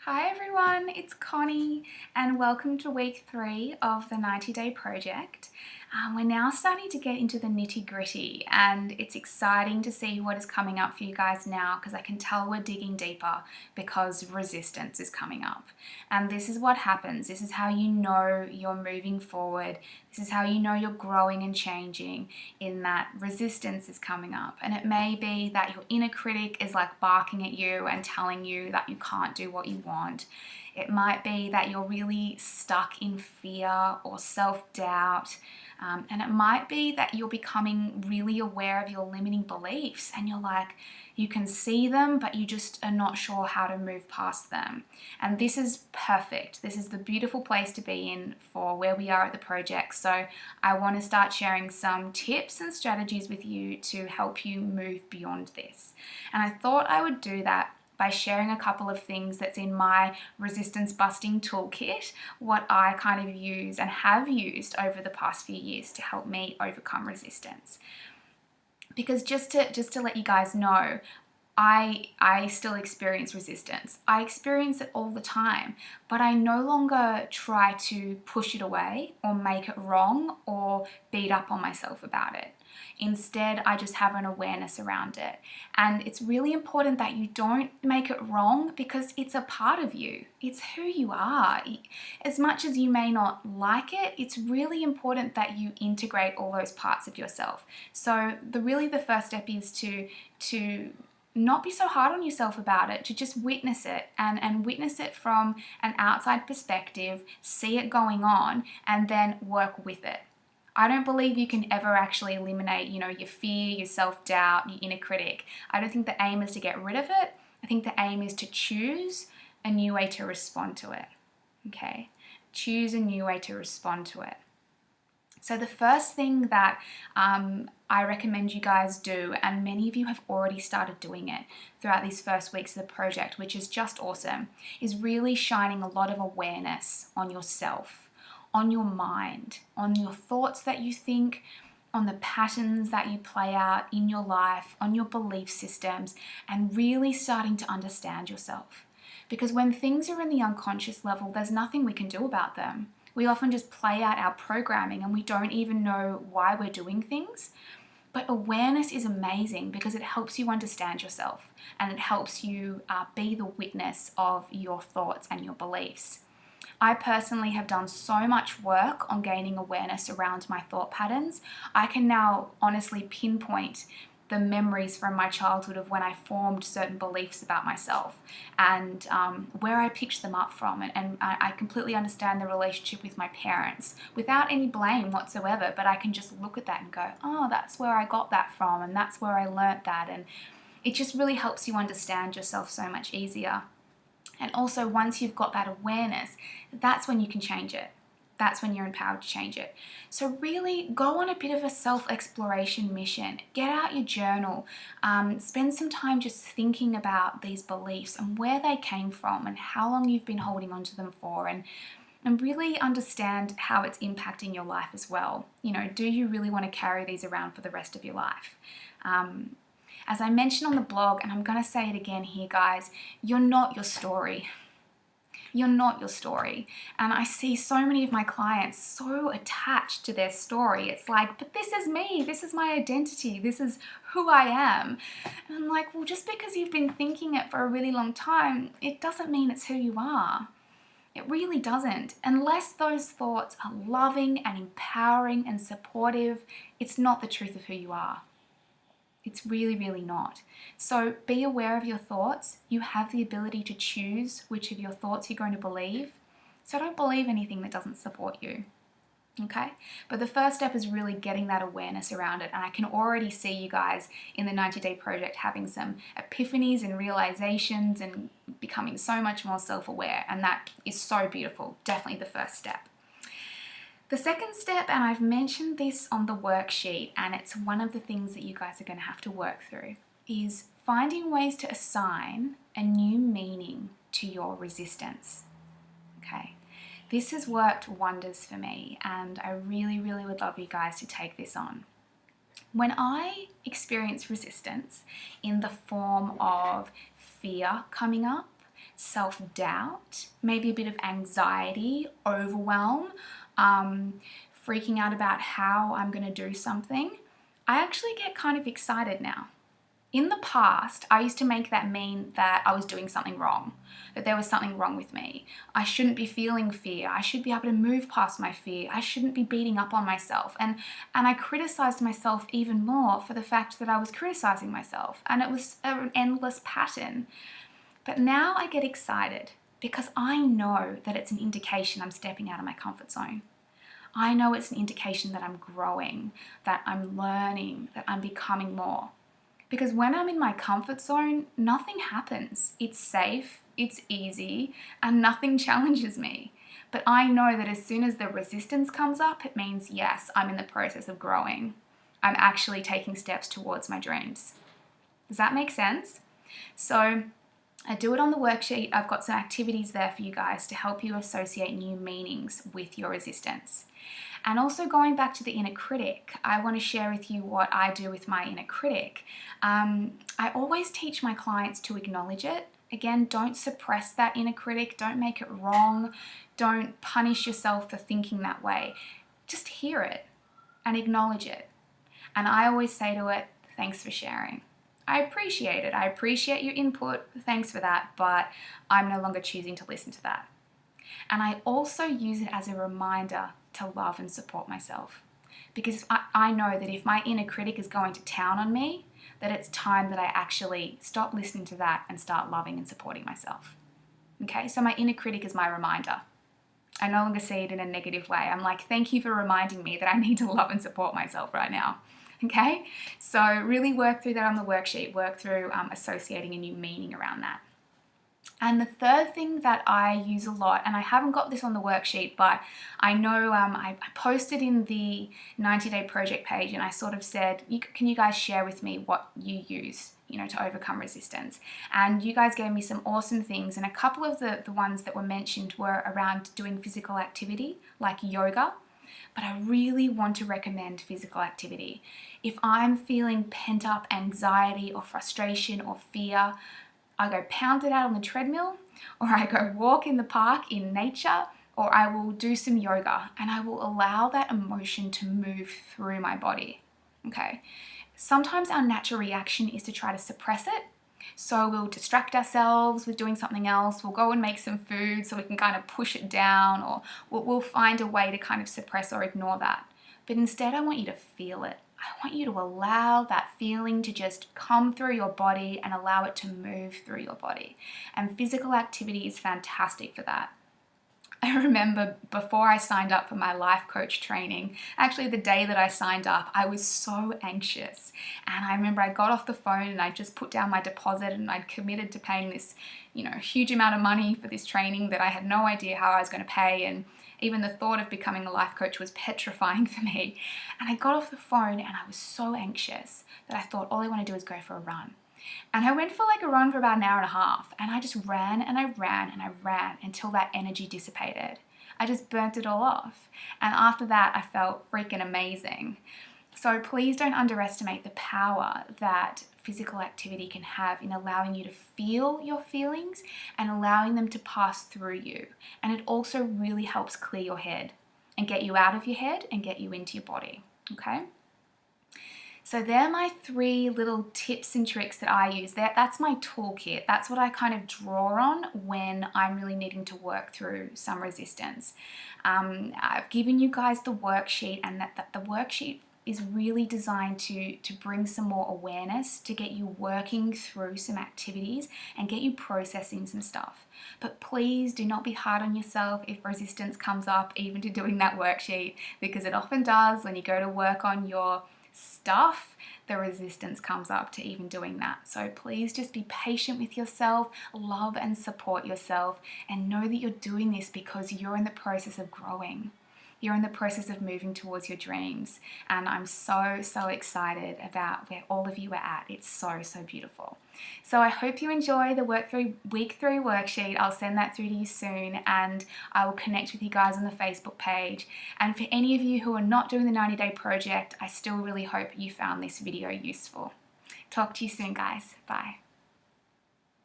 Hi everyone, it's Connie and welcome to week 3 of the 90-day project. We're now starting to get into the nitty-gritty and it's exciting to see what is coming up for you guys now because I can tell we're digging deeper because resistance is coming up. And this is what happens. This is how you know you're moving forward. This is how you know you're growing and changing, in that resistance is coming up. And it may be that your inner critic is like barking at you and telling you that you can't do what you want. It might be that you're really stuck in fear or self-doubt. And it might be that you're becoming really aware of your limiting beliefs and you're like, you can see them, but you just are not sure how to move past them. And this is perfect. This is the beautiful place to be in for where we are at the project. So I want to start sharing some tips and strategies with you to help you move beyond this. And I thought I would do that by sharing a couple of things that's in my resistance busting toolkit, what I kind of use and have used over the past few years to help me overcome resistance. Because just to let you guys know, I still experience resistance. I experience it all the time, but I no longer try to push it away or make it wrong or beat up on myself about it. Instead, I just have an awareness around it. And it's really important that you don't make it wrong because it's a part of you. It's who you are. As much as you may not like it, it's really important that you integrate all those parts of yourself. So the first step is to not be so hard on yourself about it, to just witness it and witness it from an outside perspective, see it going on, and then work with it. I don't believe you can ever actually eliminate, your fear, your self-doubt, your inner critic. I don't think the aim is to get rid of it. I think the aim is to choose a new way to respond to it. Okay? Choose a new way to respond to it. So the first thing that I recommend you guys do, and many of you have already started doing it throughout these first weeks of the project, which is just awesome, is really shining a lot of awareness on yourself, on your mind, on your thoughts that you think, on the patterns that you play out in your life, on your belief systems, and really starting to understand yourself. Because when things are in the unconscious level, there's nothing we can do about them. We often just play out our programming and we don't even know why we're doing things. But awareness is amazing because it helps you understand yourself and it helps you be the witness of your thoughts and your beliefs. I personally have done so much work on gaining awareness around my thought patterns. I can now honestly pinpoint the memories from my childhood of when I formed certain beliefs about myself and where I picked them up from. And I completely understand the relationship with my parents without any blame whatsoever, but I can just look at that and go, oh, that's where I got that from and that's where I learnt that. And it just really helps you understand yourself so much easier. And also once you've got that awareness, that's when you can change it. That's when you're empowered to change it. So really go on a bit of a self-exploration mission. Get out your journal. Spend some time just thinking about these beliefs and where they came from and how long you've been holding on to them for, and really understand how it's impacting your life as well. Do you really want to carry these around for the rest of your life? As I mentioned on the blog, and I'm going to say it again here, guys, you're not your story. You're not your story. And I see so many of my clients so attached to their story. It's like, but this is me. This is my identity. This is who I am. And I'm like, well, just because you've been thinking it for a really long time, it doesn't mean it's who you are. It really doesn't. Unless those thoughts are loving and empowering and supportive, it's not the truth of who you are. It's really, really not. So be aware of your thoughts. You have the ability to choose which of your thoughts you're going to believe. So don't believe anything that doesn't support you. Okay? But the first step is really getting that awareness around it. And I can already see you guys in the 90-day project having some epiphanies and realizations and becoming so much more self-aware. And that is so beautiful. Definitely the first step. The second step, and I've mentioned this on the worksheet, and it's one of the things that you guys are going to have to work through, is finding ways to assign a new meaning to your resistance. Okay, this has worked wonders for me, and I really, really would love you guys to take this on. When I experience resistance in the form of fear coming up, self-doubt, maybe a bit of anxiety, overwhelm, freaking out about how I'm going to do something, I actually get kind of excited now. In the past, I used to make that mean that I was doing something wrong, that there was something wrong with me. I shouldn't be feeling fear. I should be able to move past my fear. I shouldn't be beating up on myself. And I criticized myself even more for the fact that I was criticizing myself. And it was an endless pattern. But now I get excited because I know that it's an indication I'm stepping out of my comfort zone. I know it's an indication that I'm growing, that I'm learning, that I'm becoming more. Because when I'm in my comfort zone, nothing happens. It's safe, it's easy, and nothing challenges me. But I know that as soon as the resistance comes up, it means, yes, I'm in the process of growing. I'm actually taking steps towards my dreams. Does that make sense? So I do it on the worksheet. I've got some activities there for you guys to help you associate new meanings with your resistance. And also going back to the inner critic, I want to share with you what I do with my inner critic. I always teach my clients to acknowledge it. Again, don't suppress that inner critic. Don't make it wrong. Don't punish yourself for thinking that way. Just hear it and acknowledge it. And I always say to it, thanks for sharing. I appreciate it. I appreciate your input. Thanks for that. But I'm no longer choosing to listen to that. And I also use it as a reminder to love and support myself. Because I know that if my inner critic is going to town on me, that it's time that I actually stop listening to that and start loving and supporting myself. Okay, so my inner critic is my reminder. I no longer see it in a negative way. I'm like, thank you for reminding me that I need to love and support myself right now. Okay, so really work through that on the worksheet, work through associating a new meaning around that. And the third thing that I use a lot, and I haven't got this on the worksheet, but I know I posted in the 90-day project page and I sort of said, can you guys share with me what you use, to overcome resistance? And you guys gave me some awesome things, and a couple of the ones that were mentioned were around doing physical activity, like yoga. But I really want to recommend physical activity. If I'm feeling pent up anxiety or frustration or fear, I go pound it out on the treadmill, or I go walk in the park in nature, or I will do some yoga, and I will allow that emotion to move through my body. Okay. Sometimes our natural reaction is to try to suppress it. So we'll distract ourselves with doing something else. We'll go and make some food so we can kind of push it down, or we'll find a way to kind of suppress or ignore that. But instead, I want you to feel it. I want you to allow that feeling to just come through your body and allow it to move through your body. And physical activity is fantastic for that. I remember before I signed up for my life coach training, actually the day that I signed up, I was so anxious. And I remember I got off the phone and I just put down my deposit, and I'd committed to paying this, huge amount of money for this training that I had no idea how I was going to pay. And even the thought of becoming a life coach was petrifying for me. And I got off the phone and I was so anxious that I thought all I want to do is go for a run. And I went for a run for about an hour and a half, and I just ran and I ran and I ran until that energy dissipated. I just burnt it all off. And after that, I felt freaking amazing. So please don't underestimate the power that physical activity can have in allowing you to feel your feelings and allowing them to pass through you. And it also really helps clear your head and get you out of your head and get you into your body, okay? So they're my 3 little tips and tricks that I use. That's my toolkit. That's what I kind of draw on when I'm really needing to work through some resistance. I've given you guys the worksheet, and that the worksheet is really designed to bring some more awareness, to get you working through some activities and get you processing some stuff. But please do not be hard on yourself if resistance comes up, even to doing that worksheet, because it often does. When you go to work on your stuff, the resistance comes up to even doing that. So please just be patient with yourself, love and support yourself, and know that you're doing this because you're in the process of growing. You're in the process of moving towards your dreams. And I'm so, so excited about where all of you are at. It's so, so beautiful. So I hope you enjoy the week 3 worksheet. I'll send that through to you soon, and I will connect with you guys on the Facebook page. And for any of you who are not doing the 90-day project, I still really hope you found this video useful. Talk to you soon, guys. Bye.